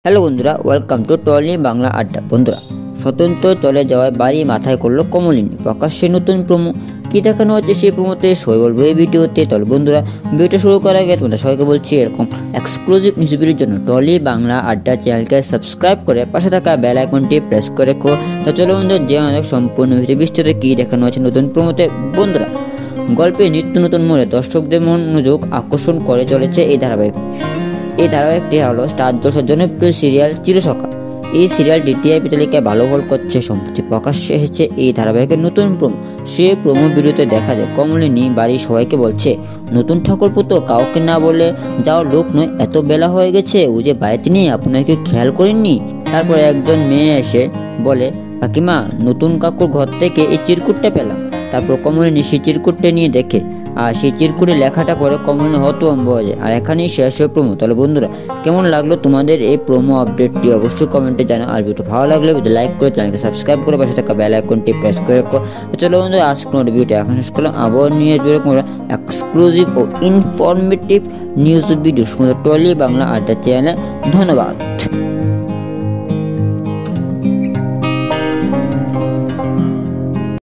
Hello বন্ধুরা, welcome to trolley Bangla আড্ডা। বন্ধুরা, স্বতন্ত্র চলে যাওয়ায় বাড়ি মাথায় করলো কমলিনী। প্রকাশ্যে নতুন প্রোমো কি দেখানো হচ্ছে সেই প্রোমোতে সবাই বলবো এই ভিডিওতে। তাহলে বন্ধুরা, ভিডিওটা শুরু করার আগে তোমাদের সবাইকে বলছি এরকম এক্সক্লুসিভ নিউজের জন্য টলি বাংলা আড্ডা চ্যানেলকে সাবস্ক্রাইব করে পাশে থাকা বেল আইকনটি প্রেস করে রেখো। তো চলো বন্ধুরা, যে অনেক সম্পূর্ণ ভিডিও বিস্তারিত কি দেখানো হচ্ছে নতুন প্রোমোতে। বন্ধুরা, গল্পে নিত্য নতুন মোড়ে দর্শকদের মনোযোগ আকর্ষণ করে চলেছে এই ধারাবাহিকটি হলো স্টার জলসার জনপ্রিয় সিরিয়াল চিরসখা। এই সিরিয়ালটি টিআরপি তালিকায় ভালো ফল করছে। সম্প্রতি প্রকাশ্যে এসেছে এই ধারাবাহিকের নতুন প্রোমো। সেই প্রোমো ভিডিওতে দেখা যায় কমলিনী বাড়ির সবাইকে বলছে, নতুন ঠাকুরপো তো কাউকে না বলে যাওয়ার লোক নয়, এত বেলা হয়ে গেছে, ও যে বাড়িতে নেই আপনাকে খেয়াল করেননি। তারপরে একজন মেয়ে এসে বলে, কাকিমা, নতুন কাকুর ঘর থেকে এই চিরকুটটা পেলাম। তারপর কমলিনী সেই চিরকুটটা নিয়ে দেখে, আর সেই চিরকুটে লেখাটা পরে কমলিনী হতভম্ব হয়ে যায়। আর এখানেই শেষ হয়ে প্রোমো। তাহলে বন্ধুরা, কেমন লাগলো তোমাদের এই প্রোমো আপডেটটি অবশ্যই কমেন্টে জানাও। আর ভিডিও ভালো লাগলে ভিডিও লাইক করে চ্যানেলকে সাবস্ক্রাইব করে পাশে থাকা বেল আইকনটি প্রেস করে রাখো। তো চলো বন্ধুরা, আজকে ভিডিওটা এখন শেষ করলাম। আবার নিয়ে আসবে এক্সক্লুসিভ ও ইনফরমেটিভ নিউজ ভিডিও শুধু টলি বাংলা আড্ডা চ্যানেলে। ধন্যবাদ।